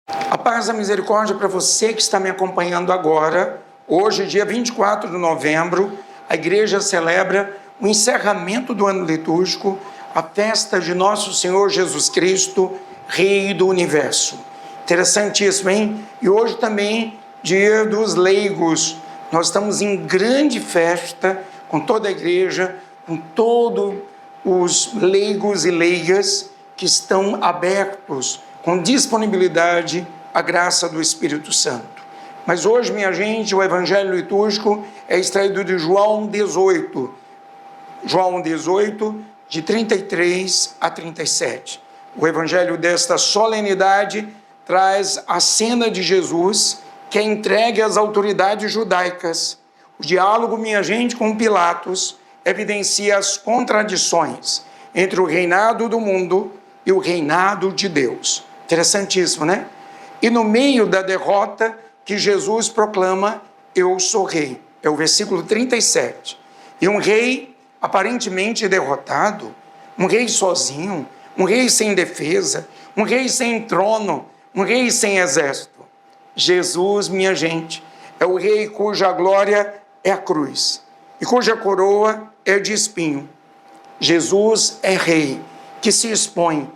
A paz e a misericórdia para você que está me acompanhando agora. Hoje, dia 24 de novembro, a igreja celebra o encerramento do ano litúrgico, a festa de nosso Senhor Jesus Cristo, Rei do Universo. Interessantíssimo, hein? E hoje também, dia dos leigos. Nós estamos em grande festa com toda a igreja, com todos os leigos e leigas que estão abertos, com disponibilidade à graça do Espírito Santo. Mas hoje, minha gente, o Evangelho litúrgico é extraído de João 18. João 18, de 33 a 37. O Evangelho desta solenidade traz a cena de Jesus, que é entregue às autoridades judaicas. O diálogo, minha gente, com Pilatos evidencia as contradições entre o reinado do mundo e o reinado de Deus. Interessantíssimo, né? E no meio da derrota que Jesus proclama, eu sou rei. É o versículo 37. E um rei aparentemente derrotado, um rei sozinho, um rei sem defesa, um rei sem trono, um rei sem exército. Jesus, minha gente, é o rei cuja glória é a cruz e cuja coroa é de espinho. Jesus é rei que se expõe.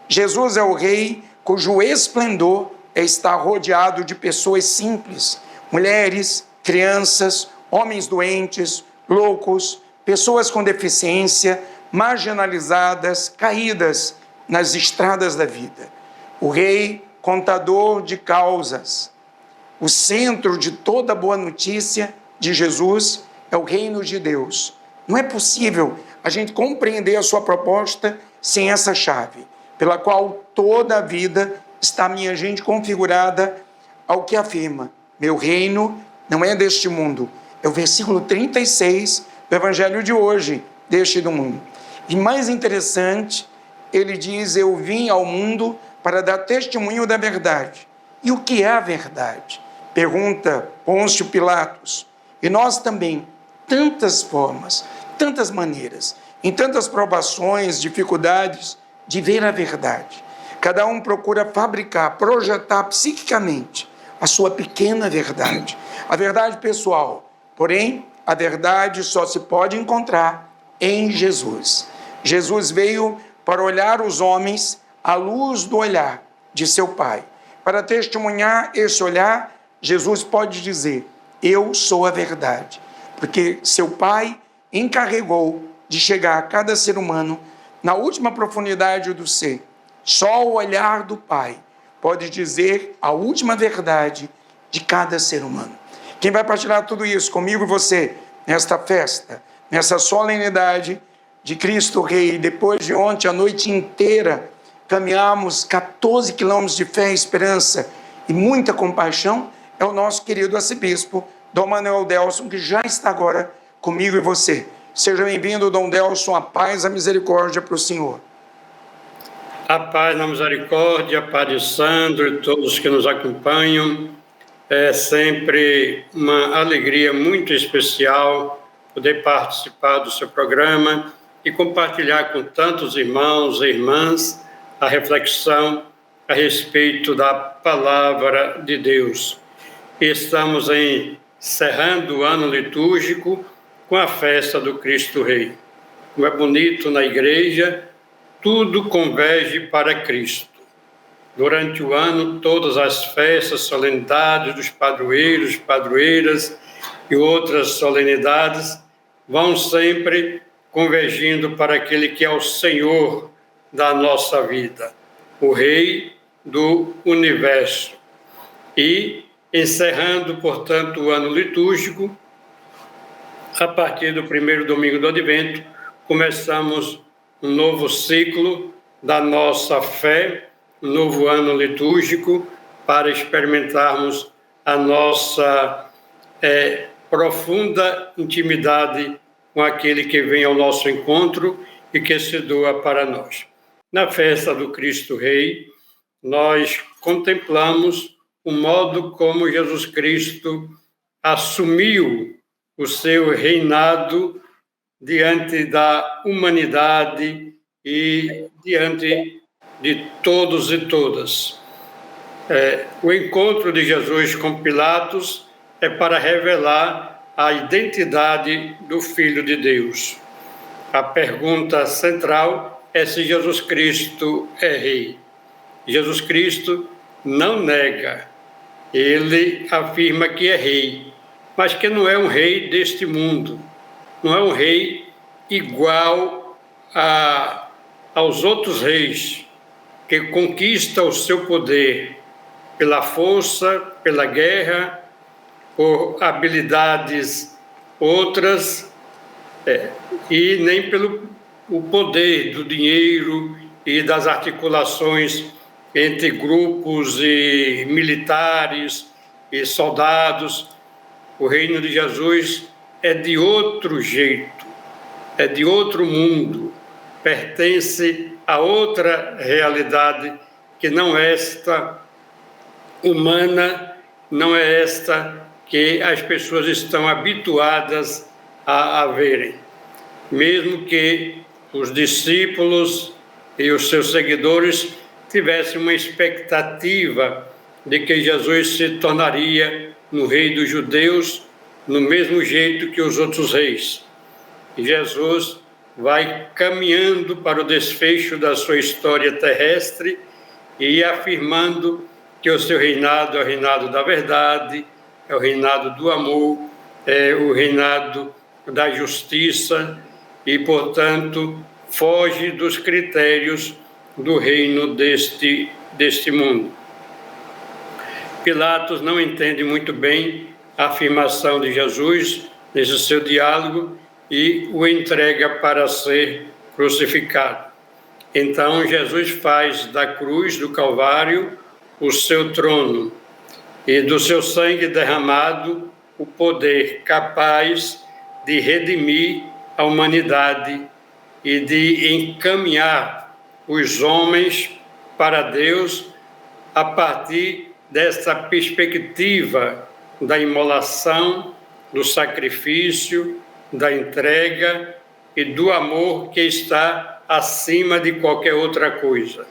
Jesus é o rei cujo esplendor é estar rodeado de pessoas simples, mulheres, crianças, homens doentes, loucos, pessoas com deficiência, marginalizadas, caídas nas estradas da vida. O rei contador de causas. O centro de toda boa notícia de Jesus é o reino de Deus. Não é possível a gente compreender a sua proposta sem essa chave, pela qual toda a vida está, minha gente, configurada ao que afirma: meu reino não é deste mundo. É o versículo 36 do Evangelho de hoje, deste do mundo. E mais interessante, ele diz: eu vim ao mundo para dar testemunho da verdade. E o que é a verdade? Pergunta Pôncio Pilatos. E nós também, tantas formas, tantas maneiras, em tantas provações, dificuldades, de ver a verdade. Cada um procura fabricar, projetar psiquicamente a sua pequena verdade, a verdade pessoal. Porém, a verdade só se pode encontrar em Jesus. Jesus veio para olhar os homens à luz do olhar de seu Pai. Para testemunhar esse olhar, Jesus pode dizer: eu sou a verdade, porque seu Pai encarregou de chegar a cada ser humano na última profundidade do ser. Só o olhar do Pai pode dizer a última verdade de cada ser humano. Quem vai partilhar tudo isso comigo e você nesta festa, nessa solenidade de Cristo Rei, depois de ontem a noite inteira caminhamos 14 quilômetros de fé, esperança e muita compaixão, é o nosso querido arcebispo, Dom Manuel Delson, que já está agora comigo e você. Seja bem-vindo, Dom Delson, a paz, a misericórdia para o Senhor. A paz, a misericórdia, a paz de Sandro e todos que nos acompanham. É sempre uma alegria muito especial poder participar do seu programa e compartilhar com tantos irmãos e irmãs a reflexão a respeito da palavra de Deus. Estamos encerrando o ano litúrgico com a festa do Cristo Rei. Como é bonito na igreja, tudo converge para Cristo. Durante o ano, todas as festas, solenidades dos padroeiros, padroeiras e outras solenidades vão sempre convergindo para aquele que é o Senhor da nossa vida, o Rei do Universo. E, encerrando, portanto, o ano litúrgico, a partir do primeiro domingo do Advento, começamos um novo ciclo da nossa fé, um novo ano litúrgico, para experimentarmos a nossa profunda intimidade com aquele que vem ao nosso encontro e que se doa para nós. Na festa do Cristo Rei, nós contemplamos o modo como Jesus Cristo assumiu o seu reinado diante da humanidade e diante de todos e todas. O encontro de Jesus com Pilatos é para revelar a identidade do Filho de Deus. A pergunta central é se Jesus Cristo é rei. Jesus Cristo não nega, ele afirma que é rei, mas que não é um rei deste mundo, não é um rei igual aos outros reis, que conquista o seu poder pela força, pela guerra, por habilidades outras, e nem pelo o poder do dinheiro e das articulações entre grupos e militares e soldados. O reino de Jesus é de outro jeito, é de outro mundo, pertence a outra realidade que não é esta humana, não é esta que as pessoas estão habituadas a verem. Mesmo que os discípulos e os seus seguidores tivessem uma expectativa de que Jesus se tornaria no rei dos judeus, no mesmo jeito que os outros reis. E Jesus vai caminhando para o desfecho da sua história terrestre e afirmando que o seu reinado é o reinado da verdade, é o reinado do amor, é o reinado da justiça e, portanto, foge dos critérios do reino deste mundo. Pilatos não entende muito bem a afirmação de Jesus nesse seu diálogo e o entrega para ser crucificado. Então, Jesus faz da cruz do Calvário o seu trono e do seu sangue derramado o poder capaz de redimir a humanidade e de encaminhar os homens para Deus a partir dessa perspectiva da imolação, do sacrifício, da entrega e do amor que está acima de qualquer outra coisa.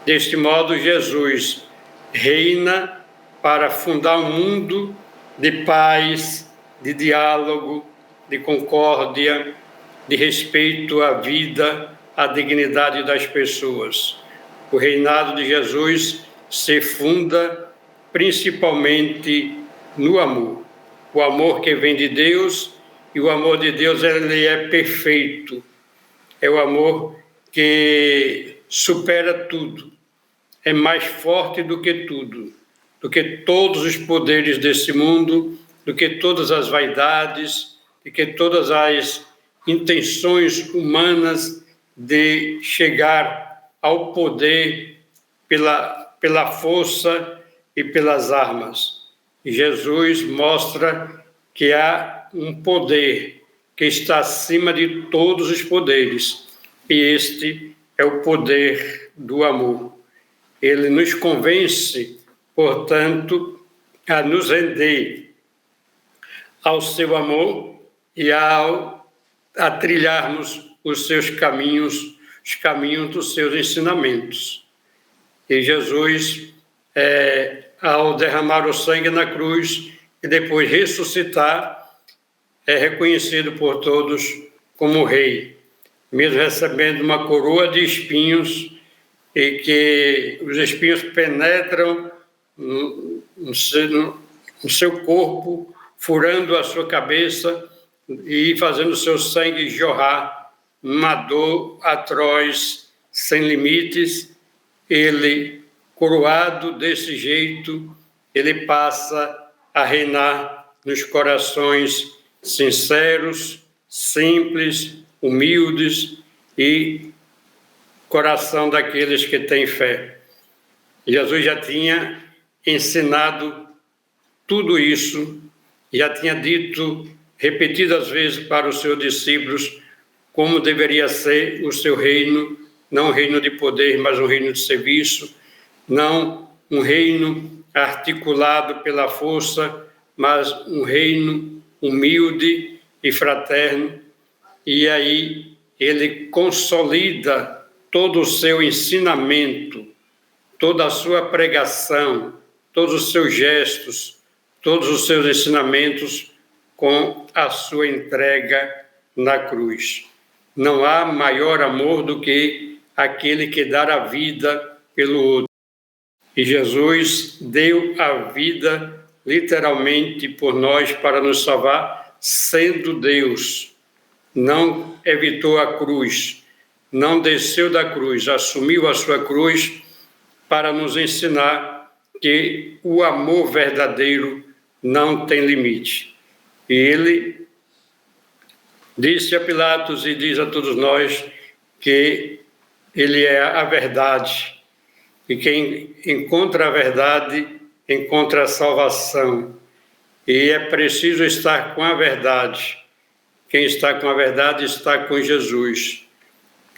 Deste modo, Jesus reina para fundar um mundo de paz, de diálogo, de concórdia, de respeito à vida, à dignidade das pessoas. O reinado de Jesus se funda principalmente no amor. O amor que vem de Deus, e o amor de Deus ele é perfeito. É o amor que supera tudo. É mais forte do que tudo, do que todos os poderes desse mundo, do que todas as vaidades, do que todas as intenções humanas de chegar ao poder pela força e pelas armas. E Jesus mostra que há um poder que está acima de todos os poderes, e este é o poder do amor. Ele nos convence, portanto, a nos render ao seu amor e a trilharmos os seus caminhos, os caminhos dos seus ensinamentos. E Jesus, ao derramar o sangue na cruz e depois ressuscitar, é reconhecido por todos como rei, mesmo recebendo uma coroa de espinhos, e que os espinhos penetram no seu corpo, furando a sua cabeça e fazendo o seu sangue jorrar, uma dor atroz, sem limites. Ele, coroado desse jeito, ele passa a reinar nos corações sinceros, simples, humildes e coração daqueles que têm fé. Jesus já tinha ensinado tudo isso, já tinha dito repetidas vezes para os seus discípulos como deveria ser o seu reino, não um reino de poder, mas um reino de serviço, não um reino articulado pela força, mas um reino humilde e fraterno. E aí ele consolida todo o seu ensinamento toda a sua pregação, todos os seus gestos, todos os seus ensinamentos com a sua entrega na cruz. Não há maior amor do que aquele que dá a vida pelo outro. E Jesus deu a vida literalmente por nós para nos salvar, sendo Deus. Não evitou a cruz, não desceu da cruz, assumiu a sua cruz para nos ensinar que o amor verdadeiro não tem limite. E ele disse a Pilatos e diz a todos nós que ele é a verdade. E quem encontra a verdade, encontra a salvação. E é preciso estar com a verdade. Quem está com a verdade está com Jesus.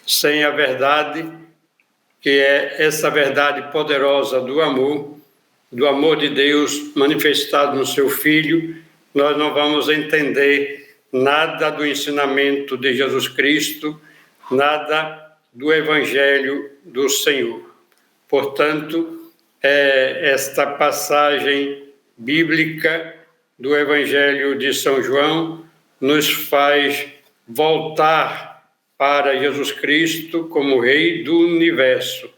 Sem a verdade, que é essa verdade poderosa do amor de Deus manifestado no seu Filho, nós não vamos entender nada do ensinamento de Jesus Cristo, nada do Evangelho do Senhor. Portanto, esta passagem bíblica do Evangelho de São João nos faz voltar para Jesus Cristo como Rei do Universo,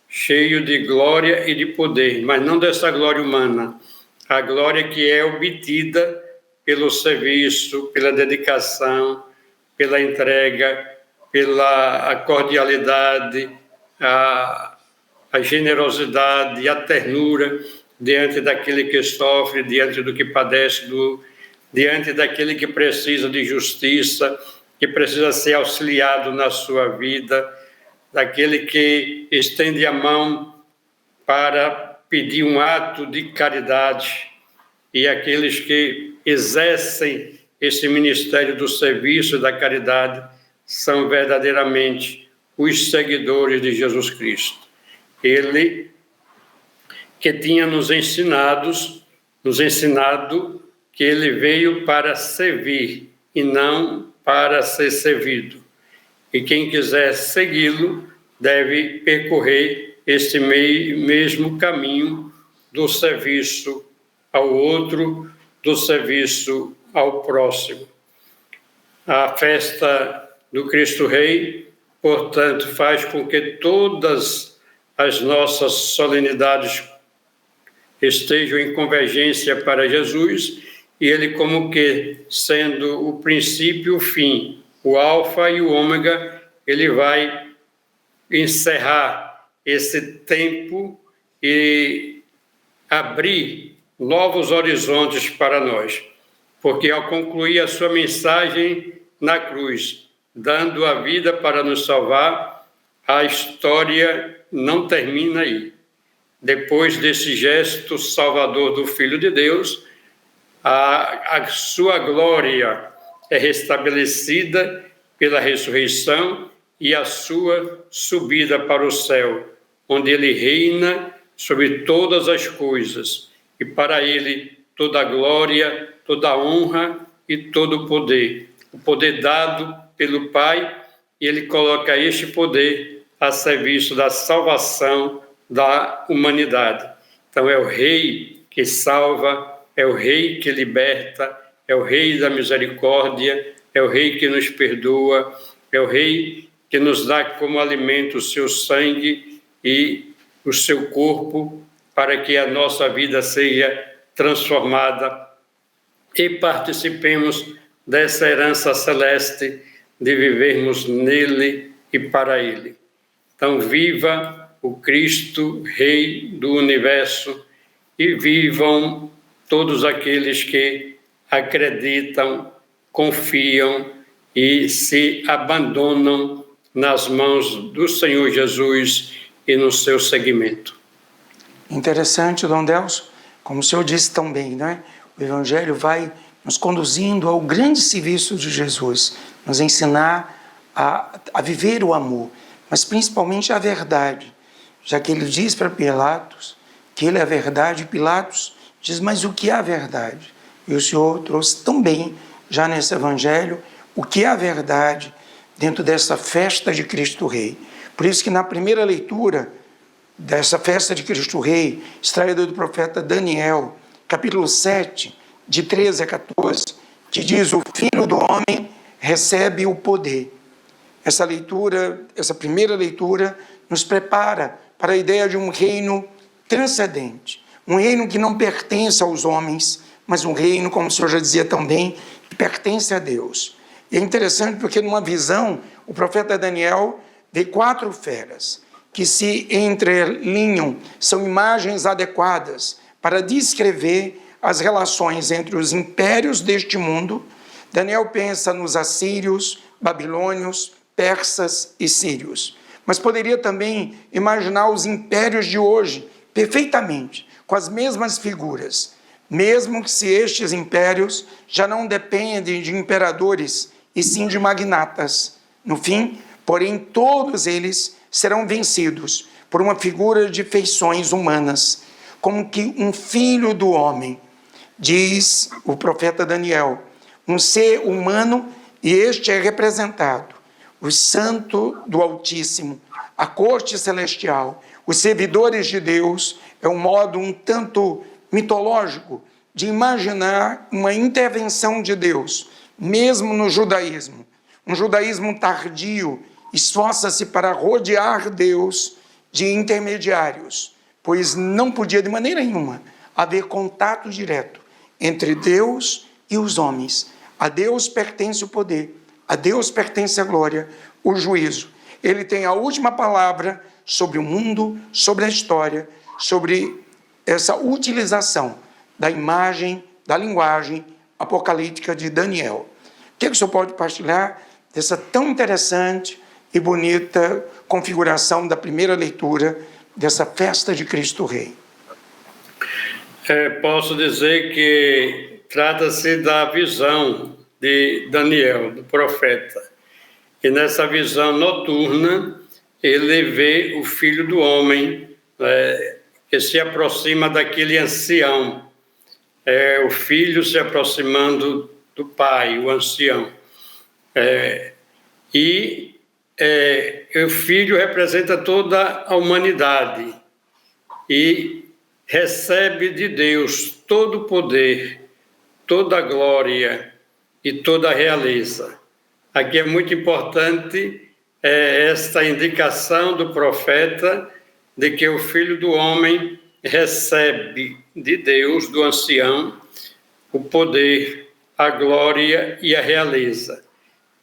cheio de glória e de poder, mas não dessa glória humana, a glória que é obtida pelo serviço, pela dedicação, pela entrega, pela cordialidade, a generosidade, a ternura diante daquele que sofre, diante do que padece, diante daquele que precisa de justiça, que precisa ser auxiliado na sua vida, daquele que estende a mão para pedir um ato de caridade, e aqueles que exercem esse ministério do serviço e da caridade são verdadeiramente os seguidores de Jesus Cristo. Ele que tinha nos ensinado que ele veio para servir e não para ser servido. E quem quiser segui-lo deve percorrer esse mesmo caminho do serviço ao outro, do serviço ao próximo. A festa do Cristo Rei, portanto, faz com que todas as nossas solenidades estejam em convergência para Jesus, e ele como que sendo o princípio e o fim, o alfa e o ômega, ele vai encerrar esse tempo e abrir novos horizontes para nós, porque ao concluir a sua mensagem na cruz, dando a vida para nos salvar, a história não termina aí. Depois desse gesto salvador do Filho de Deus, a sua glória é restabelecida pela ressurreição e a sua subida para o céu, onde ele reina sobre todas as coisas, e para ele toda a glória, toda a honra e todo o poder dado pelo Pai, e ele coloca este poder a serviço da salvação da humanidade. Então é o Rei que salva, é o Rei que liberta, é o Rei da misericórdia, é o Rei que nos perdoa, é o Rei que nos dá como alimento o seu sangue e o seu corpo, para que a nossa vida seja transformada e participemos dessa herança celeste de vivermos nele e para ele. Então, viva o Cristo, Rei do Universo, e vivam todos aqueles que acreditam, confiam e se abandonam nas mãos do Senhor Jesus e no seu seguimento. Interessante, Dom Delso, como o senhor disse tão bem, né? O Evangelho vai nos conduzindo ao grande serviço de Jesus, nos ensinar a viver o amor, mas principalmente a verdade, já que ele diz para Pilatos que ele é a verdade, Pilatos diz, mas o que é a verdade? E o Senhor trouxe tão bem, já nesse Evangelho, o que é a verdade dentro dessa festa de Cristo Rei. Por isso que na primeira leitura, dessa festa de Cristo Rei, extraída do profeta Daniel, capítulo 7, de 13 a 14, que diz: o Filho do Homem recebe o poder. Essa leitura, essa primeira leitura, nos prepara para a ideia de um reino transcendente, um reino que não pertence aos homens, mas um reino, como o senhor já dizia também, que pertence a Deus. E é interessante porque numa visão, o profeta Daniel vê 4 feras que se entrelinham, são imagens adequadas para descrever as relações entre os impérios deste mundo. Daniel pensa nos assírios, babilônios, persas e sírios, mas poderia também imaginar os impérios de hoje perfeitamente, com as mesmas figuras, mesmo que se estes impérios já não dependem de imperadores e sim de magnatas. No fim, porém, todos eles serão vencidos por uma figura de feições humanas, como que um filho do homem, diz o profeta Daniel, um ser humano, e este é representado, o santo do Altíssimo, a corte celestial, os servidores de Deus. É um modo um tanto mitológico de imaginar uma intervenção de Deus, mesmo no judaísmo. Um judaísmo tardio esforça-se para rodear Deus de intermediários, pois não podia de maneira nenhuma haver contato direto entre Deus e os homens. A Deus pertence o poder, a Deus pertence a glória, o juízo. Ele tem a última palavra sobre o mundo, sobre a história, sobre essa utilização da imagem, da linguagem apocalíptica de Daniel. O que o senhor pode partilhar dessa tão interessante e bonita configuração da primeira leitura dessa festa de Cristo Rei? Posso dizer que trata-se da visão de Daniel, do profeta. E nessa visão noturna, ele vê o Filho do Homem, que se aproxima daquele ancião. O filho se aproximando do pai, o ancião. O filho representa toda a humanidade e recebe de Deus todo o poder, toda a glória e toda a realeza. Aqui é muito importante esta indicação do profeta de que o Filho do Homem recebe de Deus, do ancião, o poder, a glória e a realeza.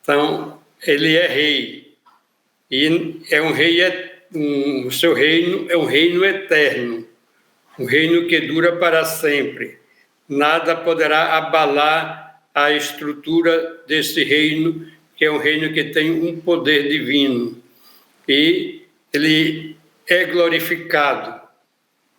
Então, ele é rei, e é um rei, o seu reino é um reino eterno, um reino que dura para sempre. Nada poderá abalar a estrutura desse reino, que é um reino que tem um poder divino, e ele é glorificado.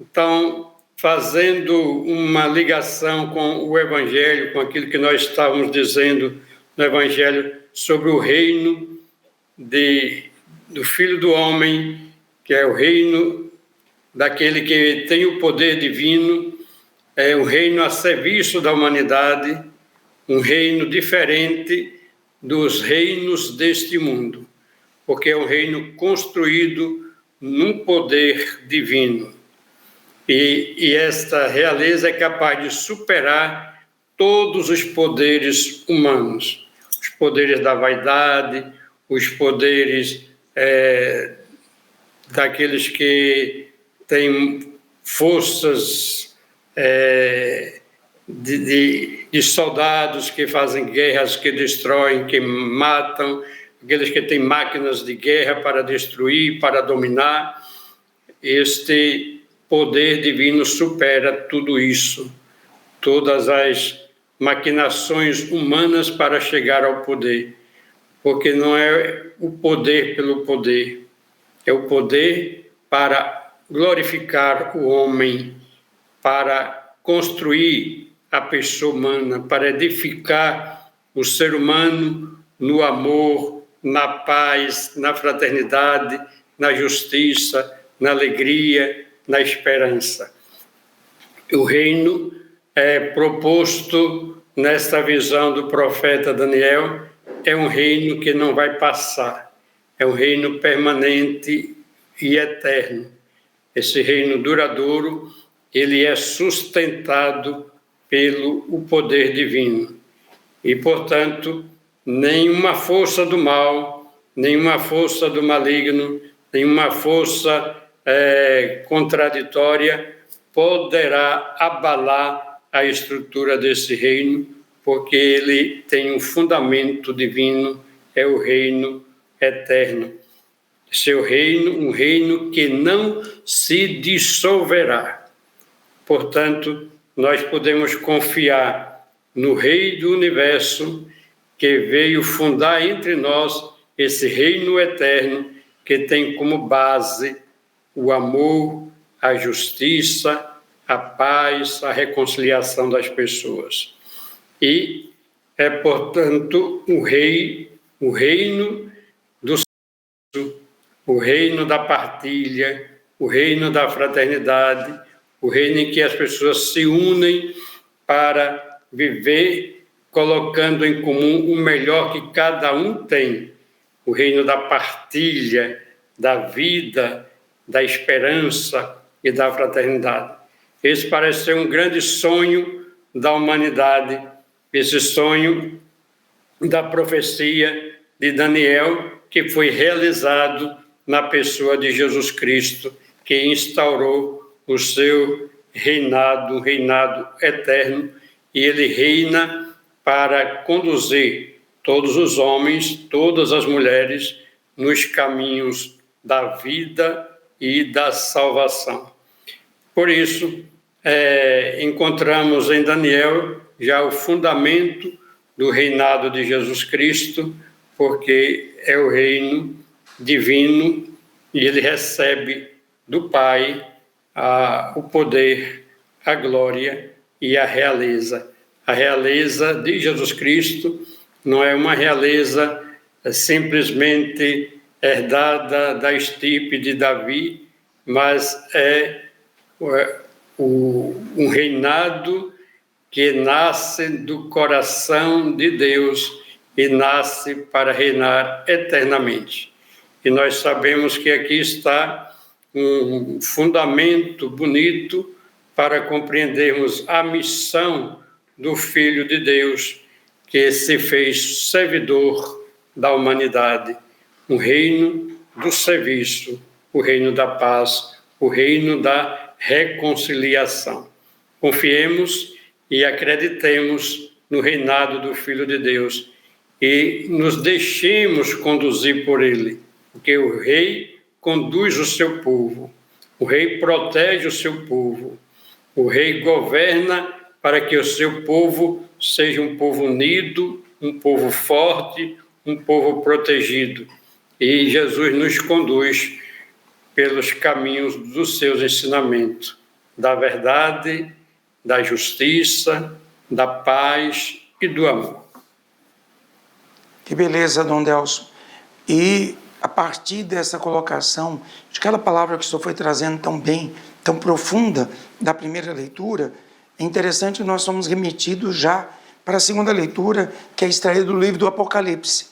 Então, fazendo uma ligação com o Evangelho, com aquilo que nós estávamos dizendo no Evangelho sobre o reino do Filho do Homem, que é o reino daquele que tem o poder divino, é um reino a serviço da humanidade, um reino diferente dos reinos deste mundo, porque é um reino construído num poder divino. E esta realeza é capaz de superar todos os poderes humanos, os poderes da vaidade, os poderes daqueles que têm forças de soldados que fazem guerras, que destroem, que matam, aqueles que têm máquinas de guerra para destruir, para dominar. Este poder divino supera tudo isso, todas as maquinações humanas para chegar ao poder, porque não é o poder pelo poder, é o poder para glorificar o homem, para construir a pessoa humana, para edificar o ser humano no amor, na paz, na fraternidade, na justiça, na alegria, na esperança. O reino é proposto nesta visão do profeta Daniel, é um reino que não vai passar, é um reino permanente e eterno, esse reino duradouro, ele é sustentado pelo o poder divino. E, portanto, nenhuma força do mal, nenhuma força do maligno, nenhuma força contraditória poderá abalar a estrutura desse reino, porque ele tem um fundamento divino, é o reino eterno. Seu reino, um reino que não se dissolverá. Portanto, nós podemos confiar no Rei do Universo, que veio fundar entre nós esse reino eterno, que tem como base o amor, a justiça, a paz, a reconciliação das pessoas. E é, portanto, o reino do céu, o reino da partilha, o reino da fraternidade, o reino em que as pessoas se unem para viver colocando em comum o melhor que cada um tem. O reino da partilha, da vida, da esperança e da fraternidade. Esse parece ser um grande sonho da humanidade, esse sonho da profecia de Daniel, que foi realizado na pessoa de Jesus Cristo, que instaurou o seu reinado, um reinado eterno, e ele reina para conduzir todos os homens, todas as mulheres, nos caminhos da vida e da salvação. Por isso, encontramos em Daniel já o fundamento do reinado de Jesus Cristo, porque é o reino divino e ele recebe do Pai o poder, a glória e a realeza. A realeza de Jesus Cristo não é uma realeza simplesmente herdada da estirpe de Davi, mas é um reinado que nasce do coração de Deus e nasce para reinar eternamente. E nós sabemos que aqui está um fundamento bonito para compreendermos a missão do Filho de Deus, que se fez servidor da humanidade, um reino do serviço, o reino da paz, o reino da reconciliação. Confiemos e acreditemos no reinado do Filho de Deus e nos deixemos conduzir por ele, porque o rei conduz o seu povo, o rei protege o seu povo, o rei governa para que o seu povo seja um povo unido, um povo forte, um povo protegido. E Jesus nos conduz pelos caminhos dos seus ensinamentos, da verdade, da justiça, da paz e do amor. Que beleza, Dom Delso. E a partir dessa colocação, de aquela palavra que o senhor foi trazendo tão bem, tão profunda, da primeira leitura, é interessante que nós somos remetidos já para a segunda leitura, que é extraída do livro do Apocalipse,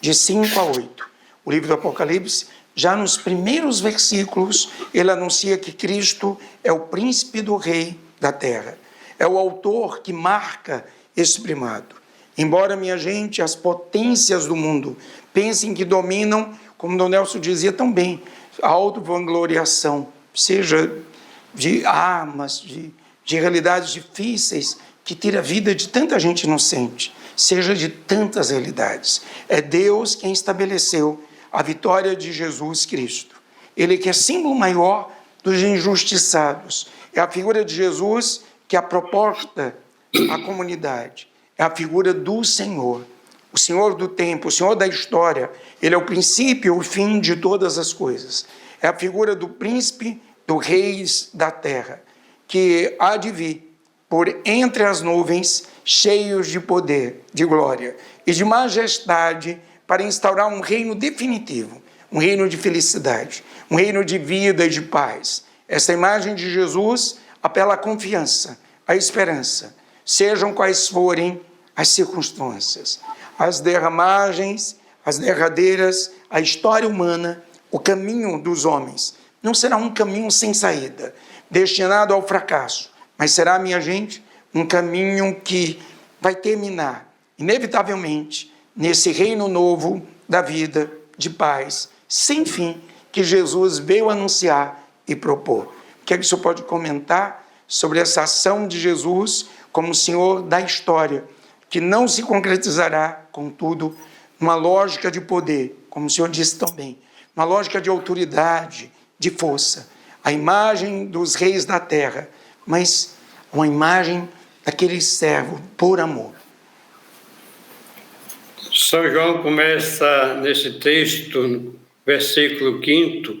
de 5 a 8. O livro do Apocalipse, já nos primeiros versículos, ele anuncia que Cristo é o príncipe do rei da terra. É o autor que marca esse primado. Embora, minha gente, as potências do mundo pensem que dominam, como Dom Nelson dizia tão bem, a auto-vangloriação, seja de armas, de realidades difíceis, que tira a vida de tanta gente inocente, seja de tantas realidades. É Deus quem estabeleceu a vitória de Jesus Cristo. Ele que é símbolo maior dos injustiçados. É a figura de Jesus que é a proposta à comunidade. É a figura do Senhor, o Senhor do tempo, o Senhor da história. Ele é o princípio e o fim de todas as coisas. É a figura do príncipe, do reis da terra, que há de vir por entre as nuvens, cheios de poder, de glória e de majestade, para instaurar um reino definitivo, um reino de felicidade, um reino de vida e de paz. Essa imagem de Jesus apela à confiança, à esperança, sejam quais forem as circunstâncias, as derramagens, as derradeiras, a história humana, o caminho dos homens não será um caminho sem saída, destinado ao fracasso, mas será, minha gente, um caminho que vai terminar, inevitavelmente, nesse reino novo da vida, de paz, sem fim, que Jesus veio anunciar e propor. O que é que o senhor pode comentar sobre essa ação de Jesus como Senhor da história, que não se concretizará, contudo, numa lógica de poder, como o senhor disse também, uma lógica de autoridade, de força, a imagem dos reis da terra, mas uma imagem daquele servo por amor. São João começa nesse texto, versículo 5º,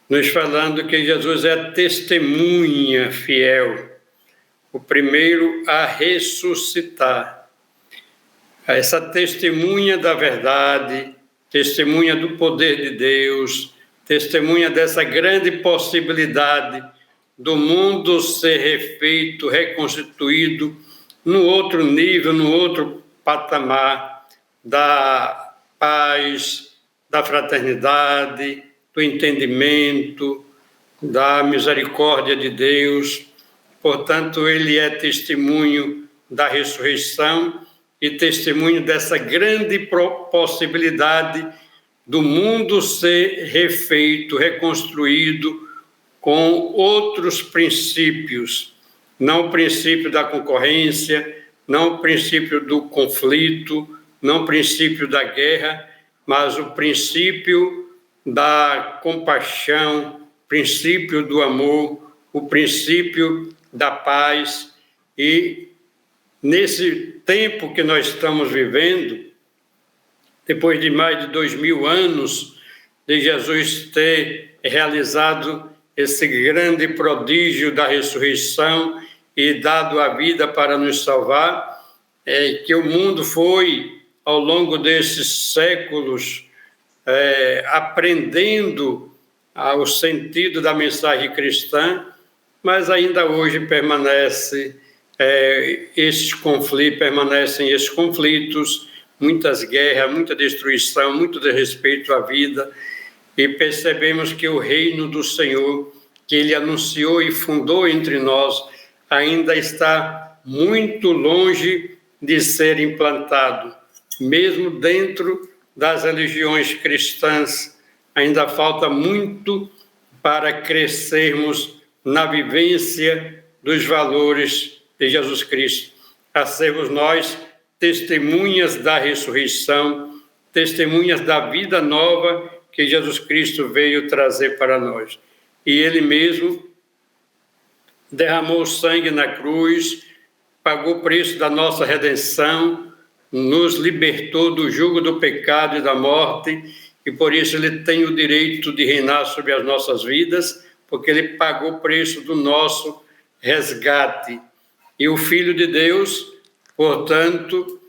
nos falando que Jesus é a testemunha fiel, o primeiro a ressuscitar. Essa testemunha da verdade, testemunha do poder de Deus, testemunha dessa grande possibilidade do mundo ser refeito, reconstituído no outro nível, no outro patamar da paz, da fraternidade, do entendimento, da misericórdia de Deus. Portanto, ele é testemunho da ressurreição e testemunho dessa grande possibilidade do mundo ser refeito, reconstruído com outros princípios, não o princípio da concorrência, não o princípio do conflito, não o princípio da guerra, mas o princípio da compaixão, princípio do amor, o princípio da paz. E nesse tempo que nós estamos vivendo, depois de mais de 2000 anos de Jesus ter realizado esse grande prodígio da ressurreição e dado a vida para nos salvar, que o mundo foi, ao longo desses séculos, aprendendo o sentido da mensagem cristã, mas ainda hoje permanecem esses conflitos, muitas guerras, muita destruição, muito desrespeito à vida, e percebemos que o reino do Senhor, que Ele anunciou e fundou entre nós, ainda está muito longe de ser implantado. Mesmo dentro das religiões cristãs, ainda falta muito para crescermos na vivência dos valores de Jesus Cristo, a sermos nós testemunhas da ressurreição, testemunhas da vida nova que Jesus Cristo veio trazer para nós. E Ele mesmo derramou sangue na cruz, pagou o preço da nossa redenção, nos libertou do jugo do pecado e da morte, e por isso Ele tem o direito de reinar sobre as nossas vidas, porque Ele pagou o preço do nosso resgate. E o Filho de Deus, portanto,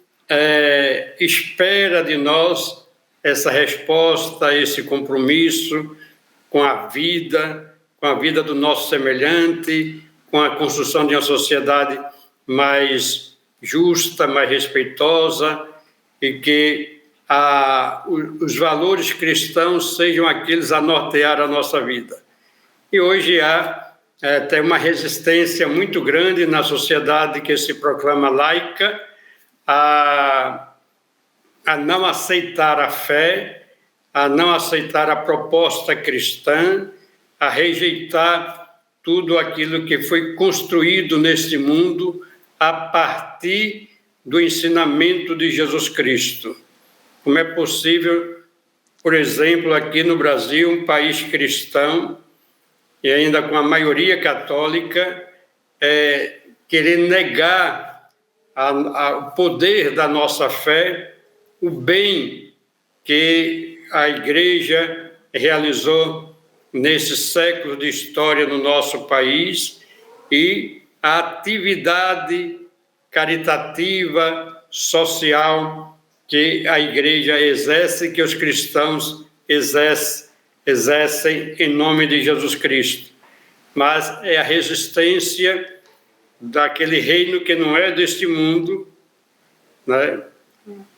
espera de nós essa resposta, esse compromisso com a vida do nosso semelhante, com a construção de uma sociedade mais justa, mais respeitosa, e que os valores cristãos sejam aqueles a nortear a nossa vida. E hoje tem uma resistência muito grande na sociedade que se proclama laica a não aceitar a fé, a não aceitar a proposta cristã, a rejeitar tudo aquilo que foi construído neste mundo a partir do ensinamento de Jesus Cristo. Como é possível, por exemplo, aqui no Brasil, um país cristão, e ainda com a maioria católica, querer negar o poder da nossa fé, o bem que a Igreja realizou nesses séculos de história no nosso país e a atividade caritativa, social que a Igreja exerce, que os cristãos exercem em nome de Jesus Cristo. Mas é a resistência daquele reino que não é deste mundo, né?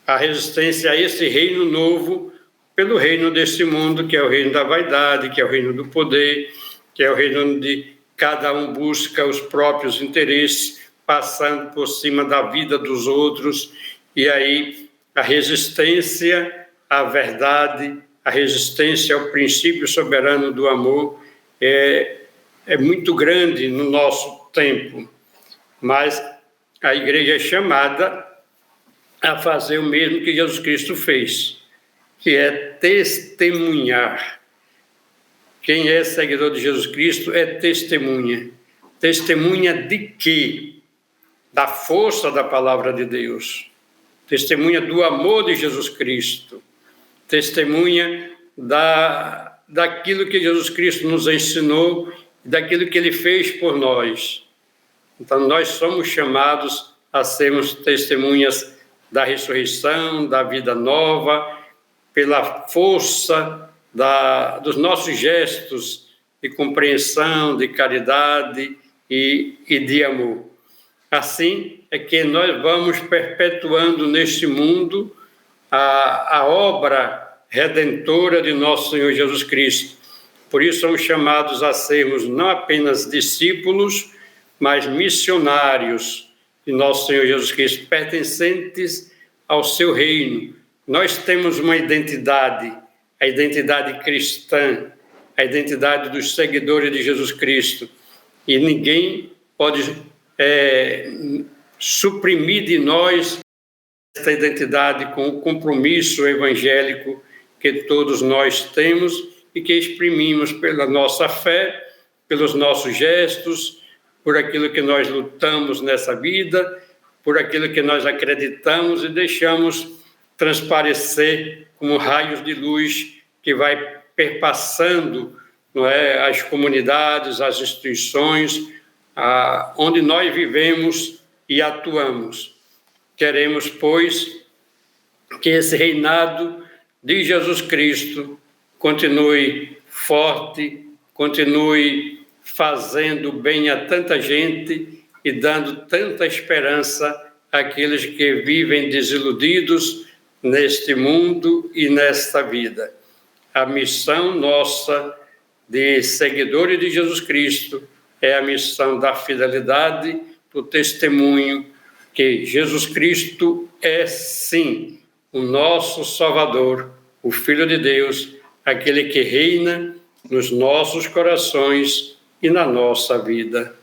A resistência a esse reino novo, pelo reino deste mundo, que é o reino da vaidade, que é o reino do poder, que é o reino onde cada um busca os próprios interesses, passando por cima da vida dos outros, e aí a resistência à verdade, a resistência ao princípio soberano do amor é muito grande no nosso tempo, mas a igreja é chamada a fazer o mesmo que Jesus Cristo fez, que é testemunhar. Quem é seguidor de Jesus Cristo é testemunha. Testemunha de quê? Da força da palavra de Deus. Testemunha do amor de Jesus Cristo. Testemunha daquilo que Jesus Cristo nos ensinou, daquilo que Ele fez por nós. Então, nós somos chamados a sermos testemunhas da ressurreição, da vida nova, pela força dos nossos gestos de compreensão, de caridade e de amor. Assim é que nós vamos perpetuando neste mundo a obra redentora de nosso Senhor Jesus Cristo. Por isso somos chamados a sermos não apenas discípulos, mas missionários de nosso Senhor Jesus Cristo, pertencentes ao seu reino. Nós temos uma identidade, a identidade cristã, a identidade dos seguidores de Jesus Cristo, e ninguém pode suprimir de nós esta identidade com o compromisso evangélico que todos nós temos e que exprimimos pela nossa fé, pelos nossos gestos, por aquilo que nós lutamos nessa vida, por aquilo que nós acreditamos e deixamos transparecer como raios de luz que vai perpassando, não é, as comunidades, as instituições, onde nós vivemos e atuamos. Queremos, pois, que esse reinado de Jesus Cristo continue forte, continue fazendo bem a tanta gente e dando tanta esperança àqueles que vivem desiludidos neste mundo e nesta vida. A missão nossa de seguidores de Jesus Cristo é a missão da fidelidade, do testemunho que Jesus Cristo é, sim, o nosso Salvador, o Filho de Deus, aquele que reina nos nossos corações e na nossa vida.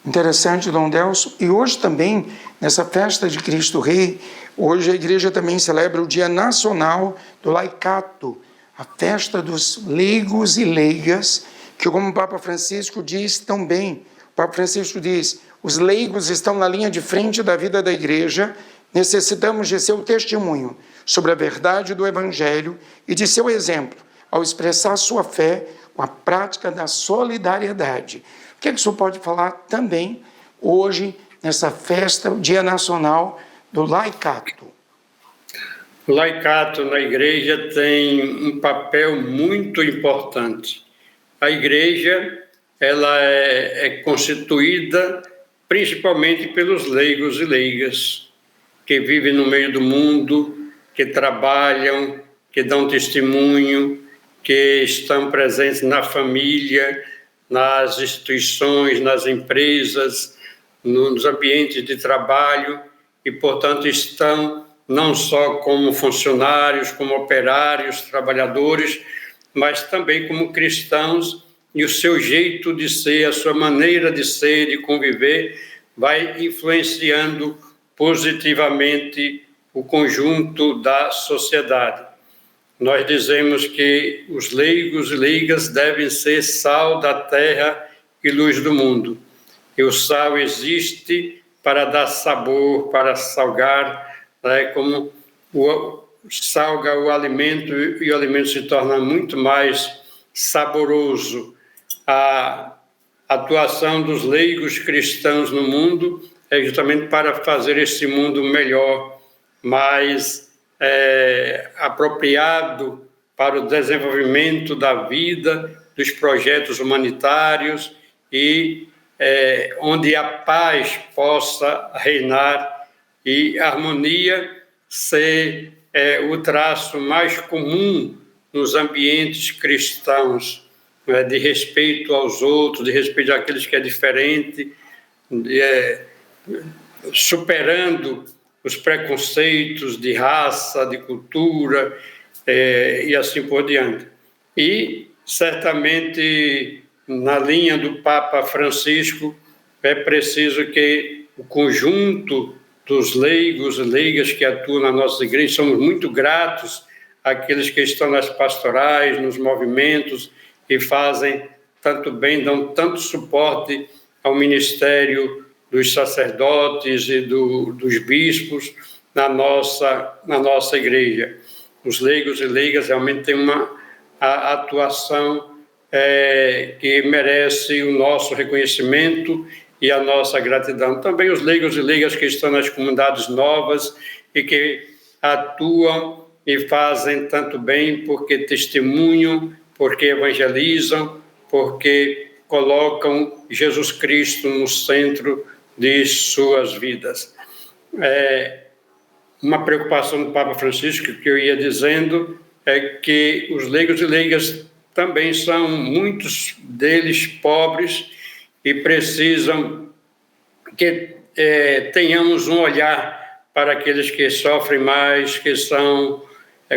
Interessante, Dom Delso. E hoje também, nessa festa de Cristo Rei, hoje a igreja também celebra o Dia Nacional do Laicato, a festa dos leigos e leigas, que, como o Papa Francisco diz tão bem, o Papa Francisco diz: os leigos estão na linha de frente da vida da igreja, necessitamos de seu testemunho sobre a verdade do Evangelho e de seu exemplo, ao expressar sua fé com a prática da solidariedade. O que é que o senhor pode falar também hoje, nessa festa, o Dia Nacional do Laicato? O laicato na igreja tem um papel muito importante. A igreja ela é constituída principalmente pelos leigos e leigas, que vivem no meio do mundo, que trabalham, que dão testemunho, que estão presentes na família, nas instituições, nas empresas, nos ambientes de trabalho e, portanto, estão não só como funcionários, como operários, trabalhadores, mas também como cristãos, e o seu jeito de ser, a sua maneira de ser, de conviver, vai influenciando positivamente o conjunto da sociedade. Nós dizemos que os leigos e leigas devem ser sal da terra e luz do mundo. E o sal existe para dar sabor, para salgar, né, como salga o alimento e o alimento se torna muito mais saboroso. A atuação dos leigos cristãos no mundo é justamente para fazer esse mundo melhor, mais apropriado para o desenvolvimento da vida, dos projetos humanitários e onde a paz possa reinar e a harmonia ser o traço mais comum nos ambientes cristãos, né, de respeito aos outros, de respeito àqueles que é diferente, superando os preconceitos de raça, de cultura e assim por diante. E, certamente, na linha do Papa Francisco, é preciso que o conjunto dos leigos e leigas que atuam na nossa igreja, somos muito gratos àqueles que estão nas pastorais, nos movimentos, e fazem tanto bem, dão tanto suporte ao ministério dos sacerdotes e dos bispos na nossa igreja. Os leigos e leigas realmente têm uma atuação que merece o nosso reconhecimento e a nossa gratidão. Também os leigos e leigas que estão nas comunidades novas e que atuam e fazem tanto bem porque testemunham, porque evangelizam, porque colocam Jesus Cristo no centro de suas vidas. Uma preocupação do Papa Francisco, que eu ia dizendo, é que os leigos e leigas também são, muitos deles, pobres e precisam que tenhamos um olhar para aqueles que sofrem mais, que são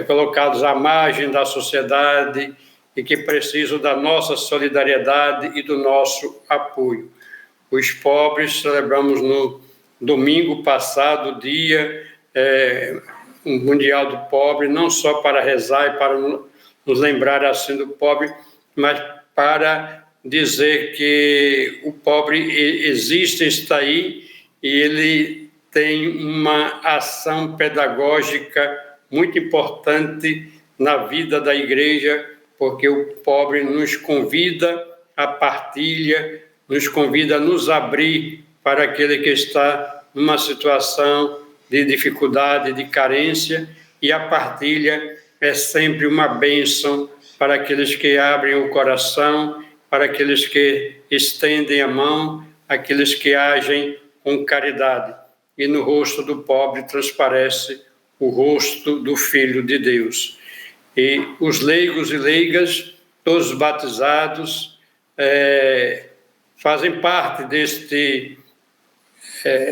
colocados à margem da sociedade e que precisam da nossa solidariedade e do nosso apoio. Os pobres, celebramos no domingo passado o Dia Mundial do Pobre, não só para rezar e para nos lembrar assim do pobre, mas para dizer que o pobre existe, está aí, e ele tem uma ação pedagógica muito importante na vida da igreja, porque o pobre nos convida à partilha, nos convida a nos abrir para aquele que está numa situação de dificuldade, de carência, e a partilha é sempre uma bênção para aqueles que abrem o coração, para aqueles que estendem a mão, aqueles que agem com caridade. E no rosto do pobre transparece o rosto do Filho de Deus. E os leigos e leigas, todos batizados, fazem parte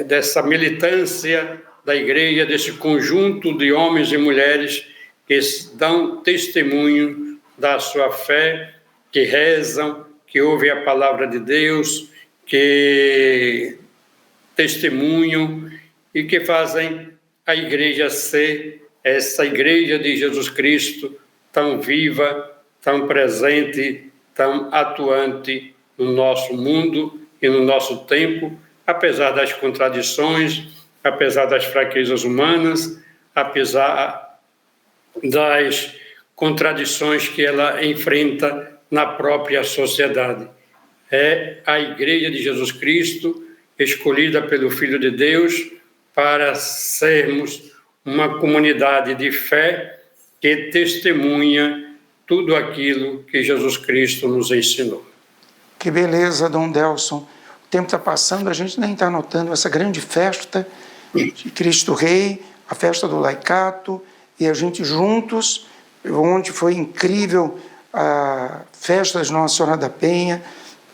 dessa militância da igreja, desse conjunto de homens e mulheres que dão testemunho da sua fé, que rezam, que ouvem a palavra de Deus, que testemunham e que fazem a igreja ser essa igreja de Jesus Cristo tão viva, tão presente, tão atuante no nosso mundo e no nosso tempo, apesar das contradições, apesar das fraquezas humanas, apesar das contradições que ela enfrenta na própria sociedade. É a Igreja de Jesus Cristo, escolhida pelo Filho de Deus, para sermos uma comunidade de fé que testemunha tudo aquilo que Jesus Cristo nos ensinou. Que beleza, Dom Delson. O tempo está passando, a gente nem está notando essa grande festa de Cristo Rei, a festa do laicato, e a gente juntos, onde foi incrível a festa de Nossa Senhora da Penha,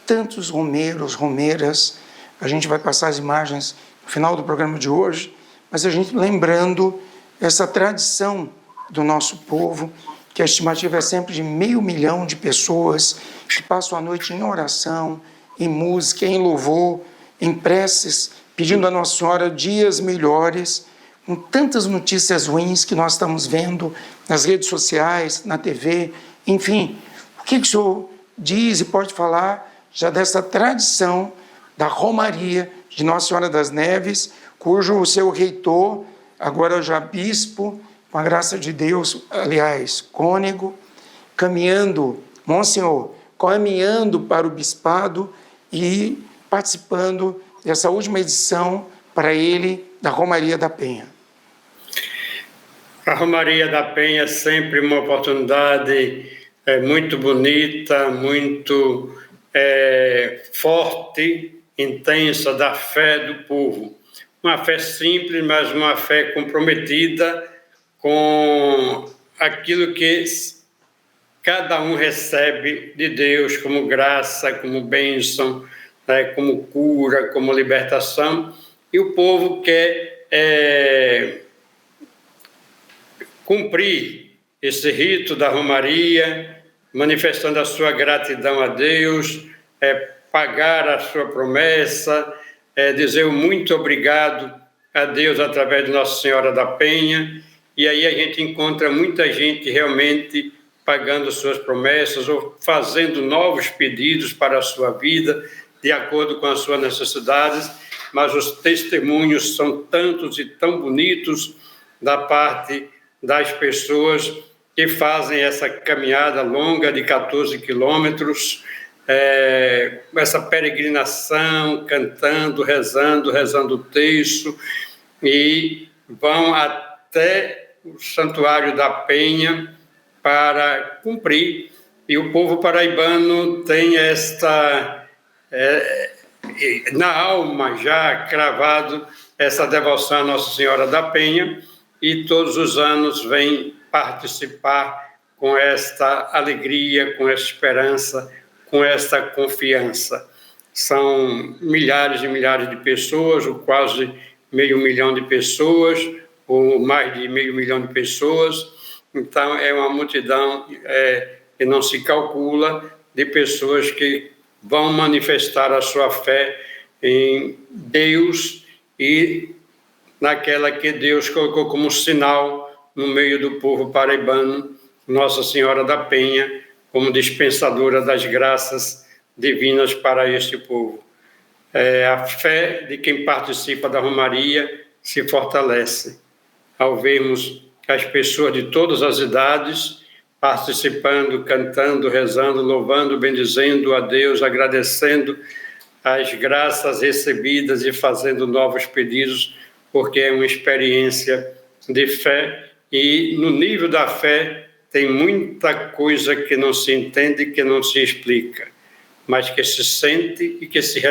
tantos romeiros, romeiras. A gente vai passar as imagens no final do programa de hoje, mas a gente lembrando essa tradição do nosso povo, que a estimativa é sempre de 500 mil de pessoas que passam a noite em oração, em música, em louvor, em preces, pedindo a Nossa Senhora dias melhores, com tantas notícias ruins que nós estamos vendo nas redes sociais, na TV, enfim. O que o senhor diz e pode falar já dessa tradição da Romaria de Nossa Senhora das Neves, cujo o seu reitor, agora já bispo, com a graça de Deus, aliás, cônego, caminhando, Monsenhor, caminhando para o bispado e participando dessa última edição para ele da Romaria da Penha. A Romaria da Penha é sempre uma oportunidade muito bonita, muito forte, intensa da fé do povo. Uma fé simples, mas uma fé comprometida com aquilo que cada um recebe de Deus como graça, como bênção, né, como cura, como libertação, e o povo quer cumprir esse rito da romaria, manifestando a sua gratidão a Deus, pagar a sua promessa, dizer o muito obrigado a Deus através de Nossa Senhora da Penha. E aí a gente encontra muita gente realmente pagando suas promessas ou fazendo novos pedidos para a sua vida, de acordo com as suas necessidades, mas os testemunhos são tantos e tão bonitos da parte das pessoas que fazem essa caminhada longa de 14 quilômetros, essa peregrinação, cantando, rezando o terço, e vão até o Santuário da Penha para cumprir. E o povo paraibano tem na alma já cravado essa devoção à Nossa Senhora da Penha, e todos os anos vem participar com esta alegria, com esta esperança, com esta confiança. São milhares e milhares de pessoas, ou quase 500 mil de pessoas, ou mais de 500 mil de pessoas. Então, é uma multidão que não se calcula, de pessoas que vão manifestar a sua fé em Deus e naquela que Deus colocou como sinal no meio do povo paraibano, Nossa Senhora da Penha, como dispensadora das graças divinas para este povo. A fé de quem participa da romaria se fortalece ao vermos as pessoas de todas as idades participando, cantando, rezando, louvando, bendizendo a Deus, agradecendo as graças recebidas e fazendo novos pedidos, porque é uma experiência de fé, e no nível da fé tem muita coisa que não se entende, que não se explica, mas que se sente e que se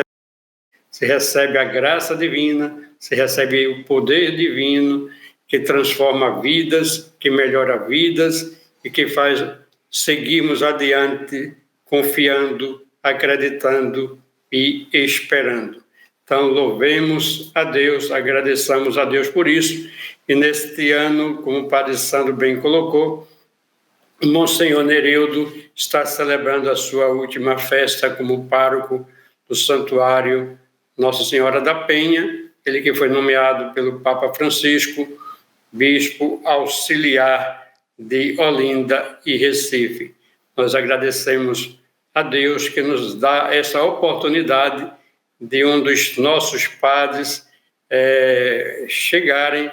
recebe a graça divina, se recebe o poder divino, que transforma vidas, que melhora vidas e que faz seguirmos adiante, confiando, acreditando e esperando. Então, louvemos a Deus, agradeçamos a Deus por isso. E neste ano, como o Padre Sandro bem colocou, o Monsenhor Nereudo está celebrando a sua última festa como pároco do Santuário Nossa Senhora da Penha, ele que foi nomeado pelo Papa Francisco, bispo auxiliar de Olinda e Recife. Nós agradecemos a Deus que nos dá essa oportunidade de um dos nossos padres chegarem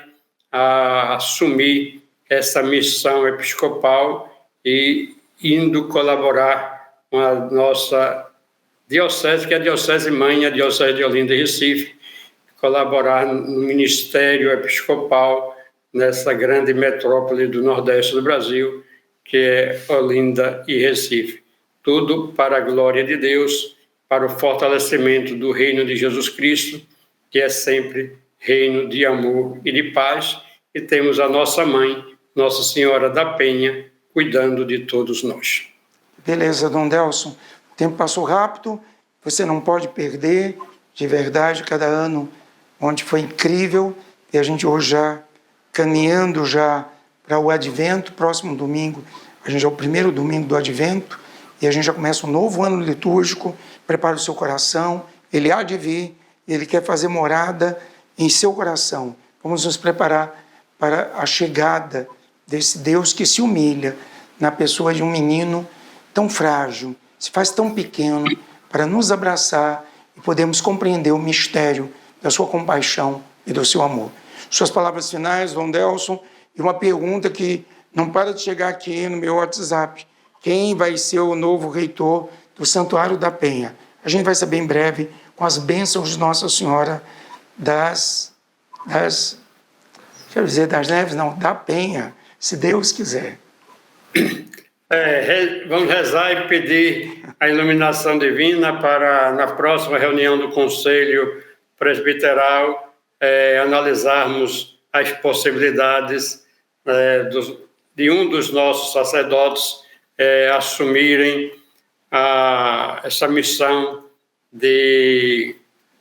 a assumir essa missão episcopal e indo colaborar com a nossa diocese, que é a diocese mãe, a diocese de Olinda e Recife, colaborar no ministério episcopal nessa grande metrópole do Nordeste do Brasil, que é Olinda e Recife. Tudo para a glória de Deus, para o fortalecimento do reino de Jesus Cristo, que é sempre reino de amor e de paz, e temos a nossa mãe, Nossa Senhora da Penha, cuidando de todos nós. Beleza, Dom Delson. O tempo passou rápido, você não pode perder, de verdade, cada ano onde foi incrível, e a gente hoje já caminhando já para o Advento, próximo domingo, a gente é o primeiro domingo do Advento, e a gente já começa um novo ano litúrgico. Prepare o seu coração, ele há de vir, e ele quer fazer morada em seu coração. Vamos nos preparar para a chegada desse Deus que se humilha na pessoa de um menino tão frágil, se faz tão pequeno, para nos abraçar e podermos compreender o mistério da sua compaixão e do seu amor. Suas palavras finais, Dom Delson, e uma pergunta que não para de chegar aqui no meu WhatsApp. Quem vai ser o novo reitor do Santuário da Penha? A gente vai saber em breve, com as bênçãos de Nossa Senhora das Neves, não, da Penha, se Deus quiser. Vamos rezar e pedir a iluminação divina para, na próxima reunião do Conselho Presbiteral, analisarmos as possibilidades de um dos nossos sacerdotes assumirem essa missão de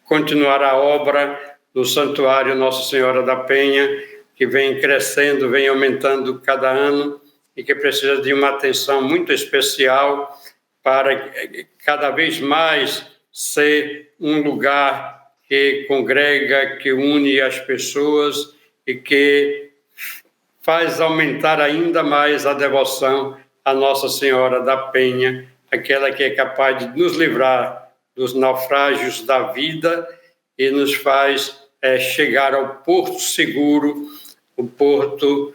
continuar a obra do Santuário Nossa Senhora da Penha, que vem crescendo, vem aumentando cada ano e que precisa de uma atenção muito especial para cada vez mais ser um lugar que congrega, que une as pessoas e que faz aumentar ainda mais a devoção à Nossa Senhora da Penha, aquela que é capaz de nos livrar dos naufrágios da vida e nos faz chegar ao porto seguro, o porto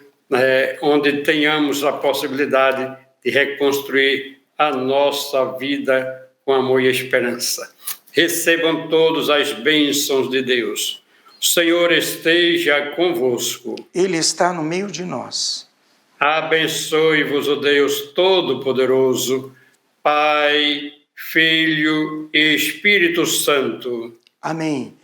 onde tenhamos a possibilidade de reconstruir a nossa vida com amor e esperança. Recebam todos as bênçãos de Deus. O Senhor esteja convosco. Ele está no meio de nós. Abençoe-vos o Deus Todo-Poderoso, Pai, Filho e Espírito Santo. Amém.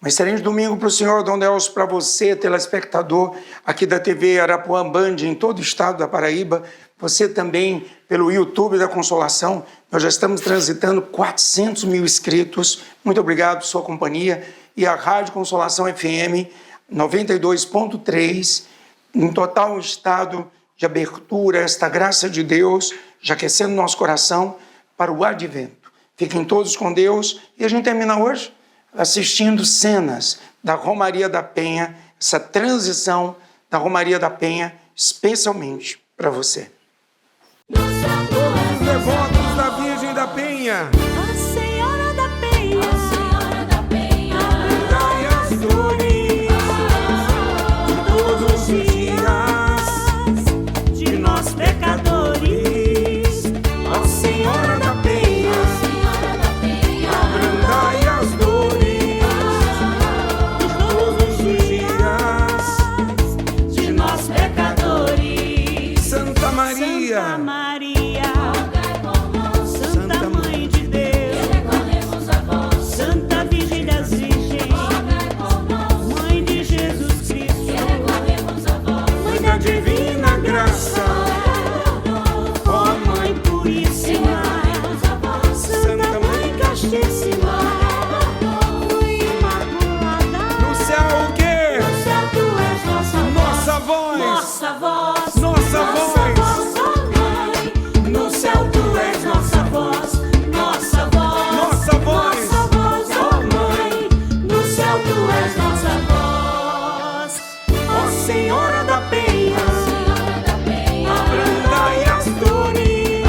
Um excelente domingo para o Senhor, Dom Nelson, para você, telespectador aqui da TV Arapuã Band, em todo o estado da Paraíba. Você também, pelo YouTube da Consolação, nós já estamos transitando 400 mil inscritos. Muito obrigado por sua companhia. E a Rádio Consolação FM 92.3, em total estado de abertura, esta graça de Deus, já aquecendo nosso coração para o advento. Fiquem todos com Deus e a gente termina hoje assistindo cenas da Romaria da Penha, essa transição da Romaria da Penha, especialmente para você. Todos os devotos da Virgem da Penha, A Senhora da Penha, a Senhora da Penha, dai as dores de todos os dias de nós pecadores. a Senhora da Penha, A Senhora da Penha, abrandai as dores de todos os dias de nós pecadores. Santa Maria, Santa Maria, rogai por nós, Santa Mãe de Deus, recorremos a vós, Santa Virgem das Virgens, rogai por nós, Mãe de Jesus Cristo, recorremos a vós, Mãe da Divina Graça, ó Mãe Puríssima, recorremos a vós, Santa Mãe Castíssima, Mãe Imaculada, no céu o quê? no céu tu és Nossa voz, nossa voz, nossa voz, ó Mãe, no céu tu és nossa voz, nossa voz, nossa voz, nossa voz, ó Mãe, no céu tu és nossa voz, ó Senhora da Penha, Senhora da Penha, abrandai as dores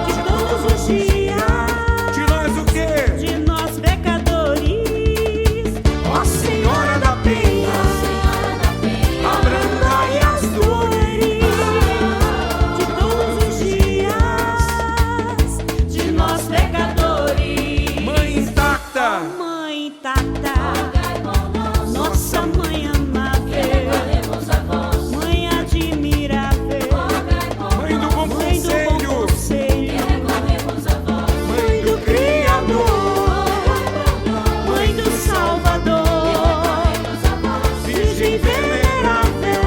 de todos os dias, de nós o quê? de nós pecadores, Ó Senhora da Penha, Senhora da Penha, abrandai as dores de todos os dias, de nós pecadores. Mãe intacta, Mãe intacta, rogai por nós, nossa Mãe amável, recorremos a vós, Mãe admirável, rogai por Mãe do bom Mãe do bom conselho, conselho, recorremos a vós, Mãe do Criador, Mãe do Salvador, recorremos a vós, Virgem venerável,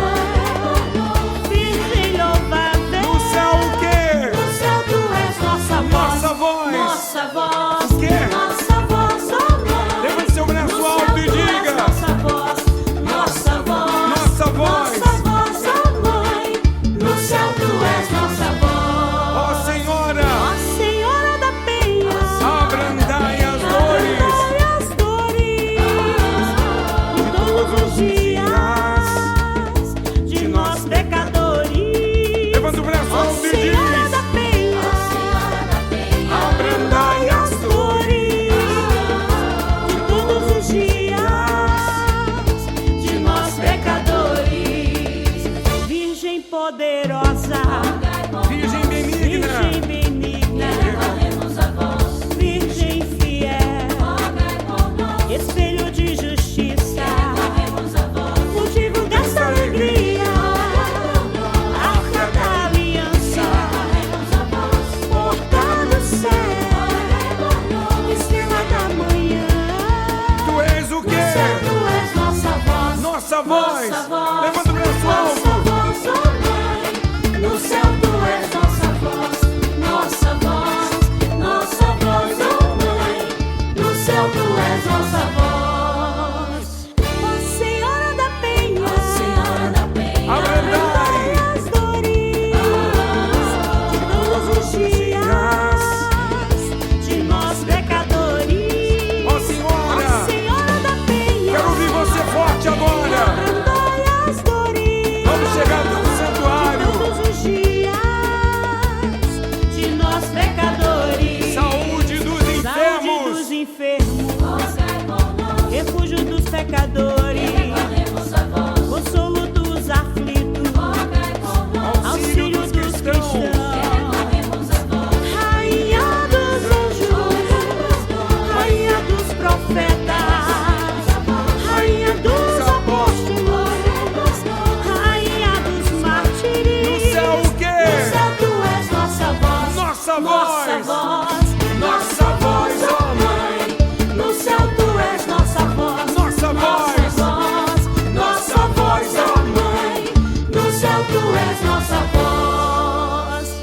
Virgem louvável, no céu o quê? no céu tu és nossa voz, Nossa voz, nossa voz, o quê? nossa voz, ó Mãe. Levante seu braço No alto e céu tu és diga, nossa voz, nossa voz, nossa voz, nossa voz, ó Mãe. No céu tu és nossa voz, ó Senhora, ó Senhora da Penha, abrandai as dores abrandai as dores de todos os dias, de nós pecadores. levanta o braço Ó alto e Senhora diz, da Penha, Senhora da Penha, abrandai as dores de todos os dias, de nós pecadores. Virgem poderosa, Virgem benigna, Virgem benigna, recorremos a vós, Virgem fiel, rogai por nós, espelho de justiça, recorremos a vós, motivo dessa alegria, arca da aliança, recorremos a vós, porta do céu, estrela da manhã, tu és o quê? tu és nossa voz, Nossa voz, nossa voz, levanta o braço alto. és nossa voz.